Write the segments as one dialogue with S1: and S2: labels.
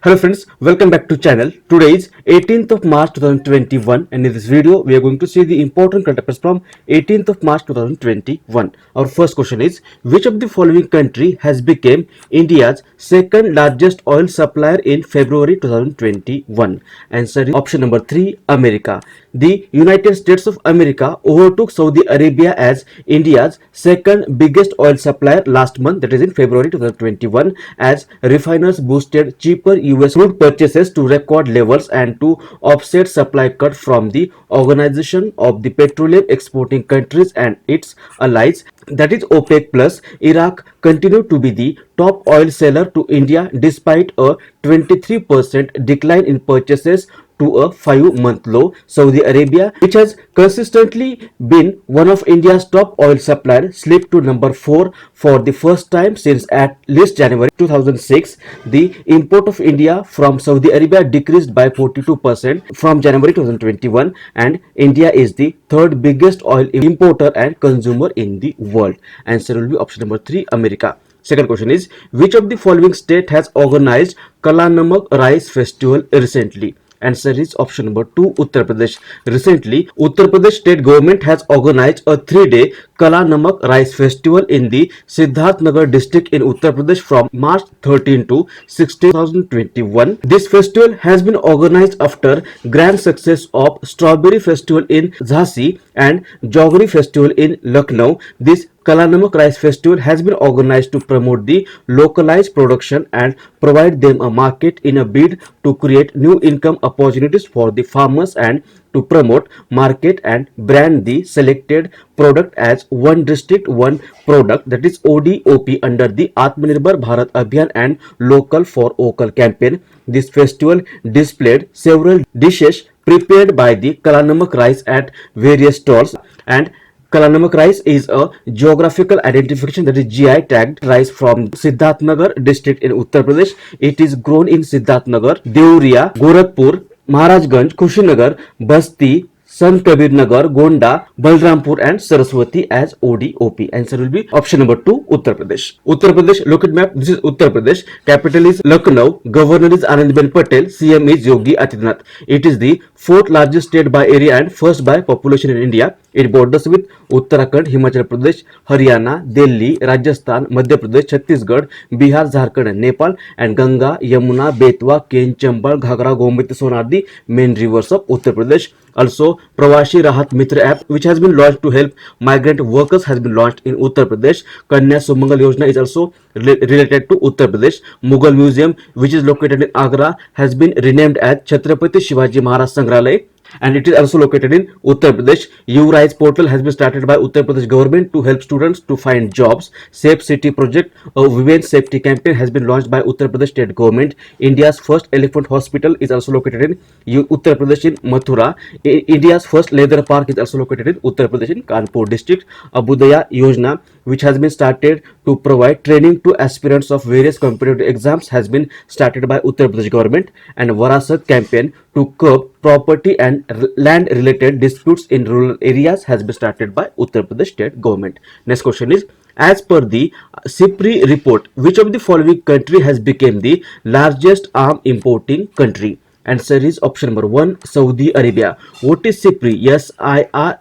S1: Hello friends, welcome back to channel. Today is 18th of March 2021 and in this video we are going to see the important current affairs from 18th of March 2021. Our first question is, which of the following country has become India's second largest oil supplier in February 2021? Answer is option number 3, America. The United States of America overtook Saudi Arabia as India's second biggest oil supplier last month, that is in February 2021, as refiners boosted cheaper US crude purchases to record levels and to offset supply cut from the Organization of the Petroleum Exporting Countries and its allies, that is OPEC plus. Iraq continued to be the top oil seller to India despite a 23% decline in purchases to a 5-month low. Saudi Arabia, which has consistently been one of India's top oil suppliers, slipped to number 4 for the first time since at least January 2006. The import of India from Saudi Arabia decreased by 42% from January 2021, and India is the third biggest oil importer and consumer in the world. Answer will be option number 3, America. Second question is, which of the following state has organized Kala Namak Rice Festival recently? Answer is option number 2, Uttar Pradesh. Recently, Uttar Pradesh state government has organized a 3-day Kala Namak Rice Festival in the Siddharthnagar district in Uttar Pradesh from March 13 to 16, 2021. This festival has been organized after grand success of Strawberry Festival in Jhansi and Jaggery Festival in Lucknow. This Kala Namak Rice Festival has been organized to promote the localized production and provide them a market in a bid to create new income opportunities for the farmers and to promote, market and brand the selected product as one district, one product, that is ODOP, under the Atmanirbhar Bharat Abhiyan and Local for Vocal campaign. This festival displayed several dishes prepared by the Kala Namak rice at various stalls, and Kala Namak rice is a geographical identification, that is GI tagged rice from Siddharthnagar district in Uttar Pradesh. It is grown in Siddharthnagar, Deoria, Gorakhpur, Maharajganj, Kushinagar, Basti, Sant Kabir Nagar, Gonda, Balrampur and Saraswati as ODOP. Answer will be option number 2, Uttar Pradesh. Uttar Pradesh, look at map. This is Uttar Pradesh. Capital is Lucknow. Governor is Anandben Patel. CM is Yogi Adityanath. It is the 4th largest state by area and first by population in India. It borders with Uttarakhand, Himachal Pradesh, Haryana, Delhi, Rajasthan, Madhya Pradesh, Chhattisgarh, Bihar, Jharkhand and Nepal, and Ganga, Yamuna, Betwa, Ken, Chambal, Ghagra, Gomiti, Son are the main rivers of Uttar Pradesh. Also, Pravasi Rahat Mitra app, which has been launched to help migrant workers, has been launched in Uttar Pradesh. Kanya Sumangal Yojana is also related to Uttar Pradesh. Mughal Museum, which is located in Agra, has been renamed as Chhatrapati Shivaji Maharaj Sangrahalaya, and it is also located in Uttar Pradesh. URISE portal has been started by Uttar Pradesh government to help students to find jobs. Safe City project, a women's safety campaign, has been launched by Uttar Pradesh state government. India's first elephant hospital is also located in Uttar Pradesh in Mathura. India's first leather park is also located in Uttar Pradesh in Kanpur district. Abhyudaya Yojana, which has been started to provide training to aspirants of various competitive exams, has been started by Uttar Pradesh government. And Varasat campaign to curb property and land related disputes in rural areas has been started by Uttar Pradesh state government. Next question is, as per the CIPRI report, which of the following country has become the largest arm importing country? Answer is option number 1, Saudi Arabia. What is CIPRI?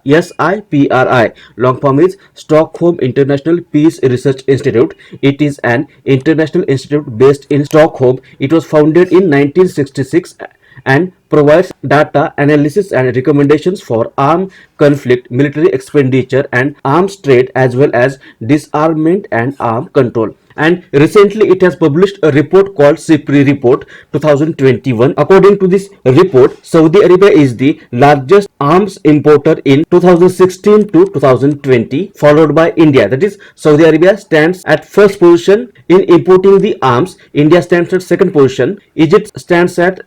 S1: SIPRI. Long form is Stockholm International Peace Research Institute. It is an international institute based in Stockholm. It was founded in 1966 and provides data analysis and recommendations for armed conflict, military expenditure and arms trade, as well as disarmament and arms control. And recently it has published a report called CIPRI report 2021. According to this report, Saudi Arabia is the largest arms importer in 2016 to 2020, followed by India. That is, Saudi Arabia stands at first position in importing the arms. India stands at second position. Egypt stands at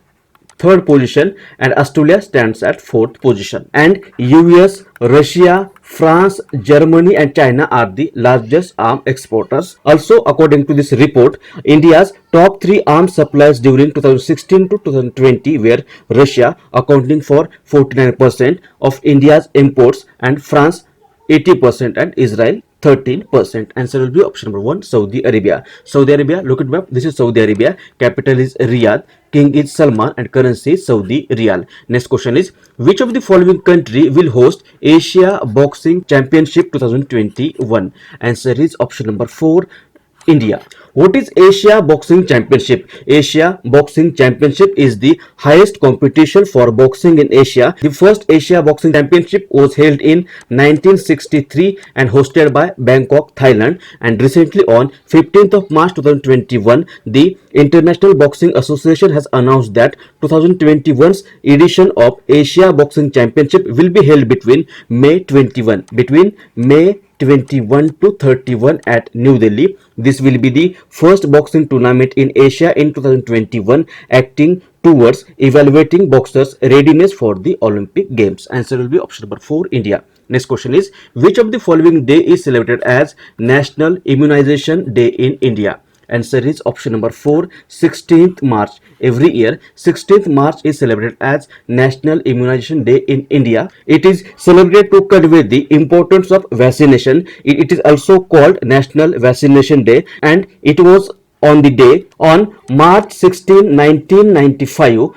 S1: third position and Australia stands at fourth position. And US, Russia, France, Germany and China are the largest arms exporters. Also, according to this report, India's top 3 arms suppliers during 2016 to 2020 were Russia, accounting for 49% of India's imports, and France 80% and Israel 13%. Answer will be option number 1, Saudi Arabia. Saudi Arabia, look at map. This is Saudi Arabia. Capital is Riyadh. King is Salman and currency is Saudi Riyal. Next question is, which of the following country will host Asia Boxing Championship 2021? Answer is option number 4, India. What is Asia Boxing Championship? Asia Boxing Championship is the highest competition for boxing in Asia. The first Asia Boxing Championship was held in 1963 and hosted by Bangkok, Thailand. And recently on 15th of March 2021, the International Boxing Association has announced that 2021's edition of Asia Boxing Championship will be held between May 21 to 31 at New Delhi. This will be the first boxing tournament in Asia in 2021, acting towards evaluating boxers' readiness for the Olympic Games. Answer will be option number 4, India. Next question is, which of the following day is celebrated as National Immunization Day in India? Answer is option number 4, 16th March. Every year, 16th March is celebrated as National Immunization Day in India. It is celebrated to convey the importance of vaccination. It is also called National Vaccination Day, and it was on the day on March 16, 1995,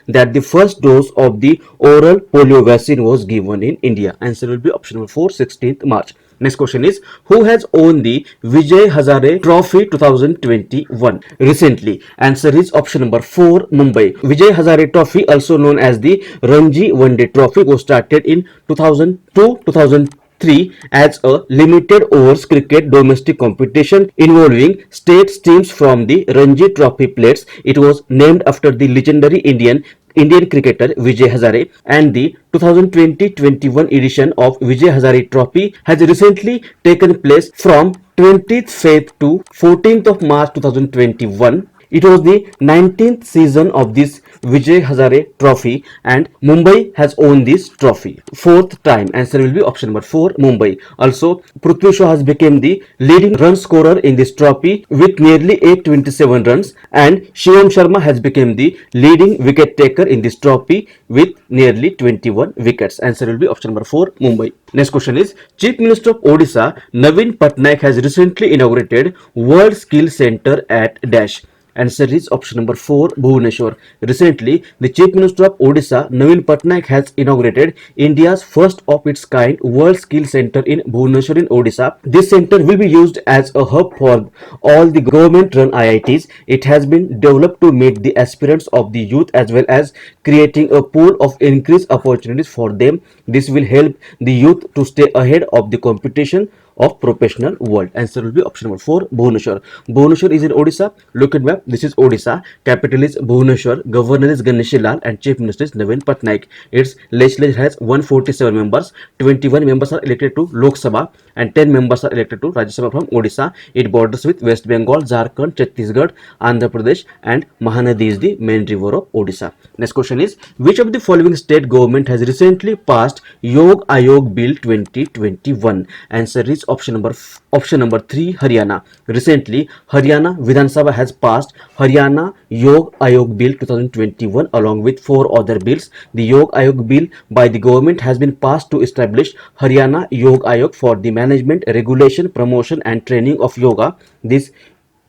S1: that the first dose of the oral polio vaccine was given in India. Answer will be option number 4, 16th March. Next question is, who has won the Vijay Hazare Trophy 2021 recently? Answer is option number 4, Mumbai. Vijay Hazare Trophy, also known as the Ranji One Day Trophy, was started in 2002-2003 as a limited overs cricket domestic competition involving state teams from the Ranji Trophy plates. It was named after the legendary Indian cricketer Vijay Hazare, and the 2020-21 edition of Vijay Hazare Trophy has recently taken place from 20th Feb to 14th of March 2021. It was the 19th season of this Vijay Hazare Trophy, and Mumbai has won this trophy 4th time. Answer will be option number 4, Mumbai. Also, Prithvi Shaw has become the leading run scorer in this trophy with nearly 827 runs, and Shivam Sharma has become the leading wicket taker in this trophy with nearly 21 wickets. Answer will be option number 4, Mumbai. Next question is, Chief Minister of Odisha Navin Patnaik has recently inaugurated World Skill Center at Dash. Answer is option number 4, Bhubaneswar. Recently, the Chief Minister of Odisha, Navin Patnaik, has inaugurated India's first of its kind World Skill Center in Bhubaneswar in Odisha. This center will be used as a hub for all the government-run IITs. It has been developed to meet the aspirants of the youth as well as creating a pool of increased opportunities for them. This will help the youth to stay ahead of the competition of professional world. Answer will be option number 4, Bhubaneswar. Bhubaneswar is in Odisha. Look at map. This is Odisha. Capital is Bhubaneswar. Governor is Ganeshi Lal and Chief Minister is Navin Patnaik. Its legislature has 147 members. 21 members are elected to Lok Sabha and 10 members are elected to Rajya Sabha from Odisha. It borders with West Bengal, Jharkhand, Chhattisgarh, Andhra Pradesh, and Mahanadi is the main river of Odisha. Next question is, which of the following state government has recently passed Yog Ayog Bill 2021? Answer is option number 3, Haryana. Recently, Haryana Vidhan Sabha has passed Haryana Yog Ayog Bill 2021 along with 4 other bills. The Yog Ayog Bill by the government has been passed to establish Haryana Yog Ayog for the management, regulation, promotion and training of yoga. This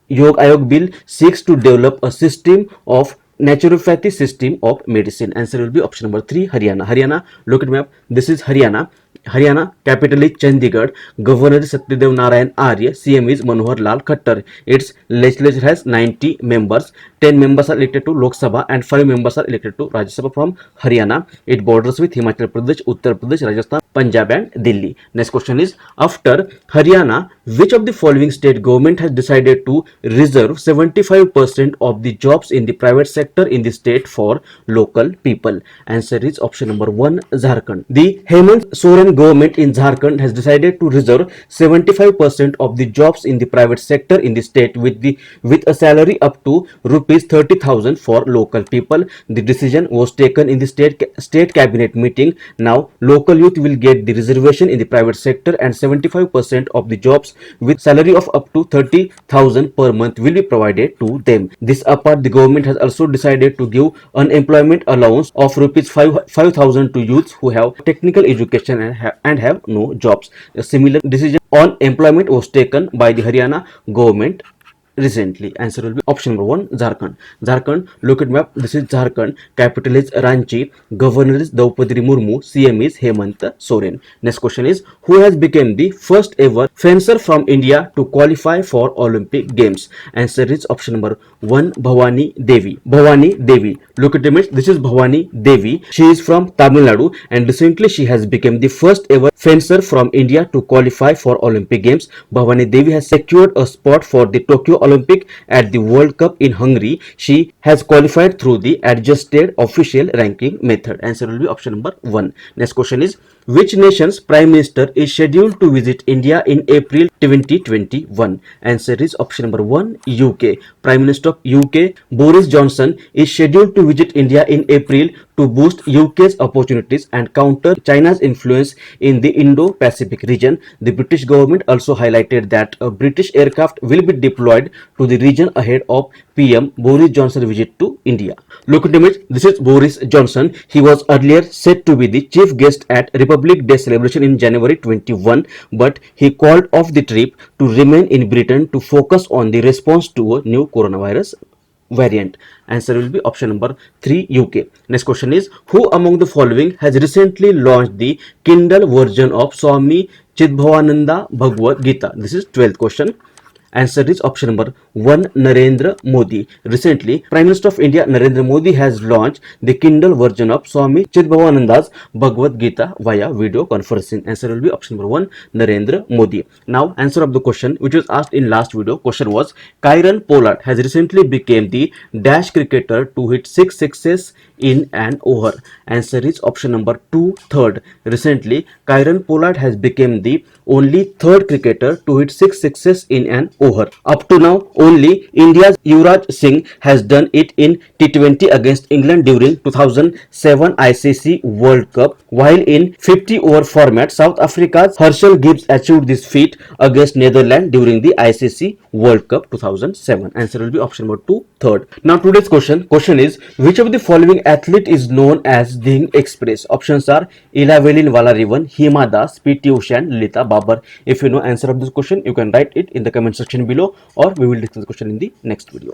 S1: Yog Ayog Bill seeks to develop a system of naturopathy system of medicine. Answer will be option number 3, Haryana. Haryana, look at map. This is Haryana. Haryana, capital is Chandigarh. Governor is Satyadev Narayan Arya. CM is Manohar Lal Khattar. Its legislature has 90 members. 10 members are elected to Lok Sabha and 5 members are elected to Rajya Sabha from Haryana. It borders with Himachal Pradesh, Uttar Pradesh, Rajasthan, Punjab and Delhi. Next question is, after Haryana, which of the following state government has decided to reserve 75% of the jobs in the private sector in the state for local people? Answer is option number 1, Jharkhand. The Hemant Soren government in Jharkhand has decided to reserve 75% of the jobs in the private sector in the state with a salary up to rupees 30,000 for local people. The decision was taken in the state cabinet meeting. Now local youth will get the reservation in the private sector and 75% of the jobs with salary of up to 30,000 per month will be provided to them. This apart, the government has also decided to give unemployment allowance of rupees 5,000 to youths who have technical education and and have no jobs. A similar decision on employment was taken by the Haryana government recently. Answer will be option number 1, Jharkhand. Jharkhand, look at map. This is Jharkhand. Capital is Ranchi. Governor is Draupadi Murmu. CM is Hemant Soren. Next question is, who has become the first ever fencer from India to qualify for Olympic Games? Answer is option number 1, Bhavani Devi. Bhavani Devi. Look at the image. This is Bhavani Devi. She is from Tamil Nadu and recently she has become the first ever fencer from India to qualify for Olympic Games. Bhavani Devi has secured a spot for the Tokyo Olympic at the World Cup in Hungary. She has qualified through the adjusted official ranking method. Answer will be option number 1. Next question is, which nation's Prime Minister is scheduled to visit India in April 2021? Answer is option number 1, UK. Prime Minister of UK, Boris Johnson, is scheduled to visit India in April to boost UK's opportunities and counter China's influence in the Indo-Pacific region. The British government also highlighted that a British aircraft will be deployed to the region ahead of PM Boris Johnson's visit to India. Look at the image. This is Boris Johnson. He was earlier said to be the chief guest at Republic Day celebration in January 21, but he called off the trip to remain in Britain to focus on the response to a new coronavirus variant. Answer will be option number 3, UK. Next question is, who among the following has recently launched the Kindle version of Swami Chidbhavananda Bhagavad Gita? This is 12th question. Answer is option number 1, Narendra Modi. Recently, Prime Minister of India Narendra Modi has launched the Kindle version of Swami Chidbhavananda's Bhagavad Gita via video conferencing. Answer will be option number 1, Narendra Modi. Now, answer of the question which was asked in last video. Question was, Kieron Pollard has recently become the dash cricketer to hit 6 sixes in an over. Answer is option number 2, third. Recently, Kieron Pollard has become the only third cricketer to hit 6 sixes in an over. Up to now, only India's Yuvraj Singh has done it in T20 against England during 2007 ICC World Cup, while in 50 over format, South Africa's Herschel Gibbs achieved this feat against Netherlands during the ICC World Cup 2007. Answer will be option number 2, third. Now today's question is, which of the following athlete is known as Dhing Express? Options are Ilavelin Valarivan, Hima Das, PT Usha and Lita Babar. If you know answer of this question, you can write it in the comment section below, or we will discuss the question in the next video.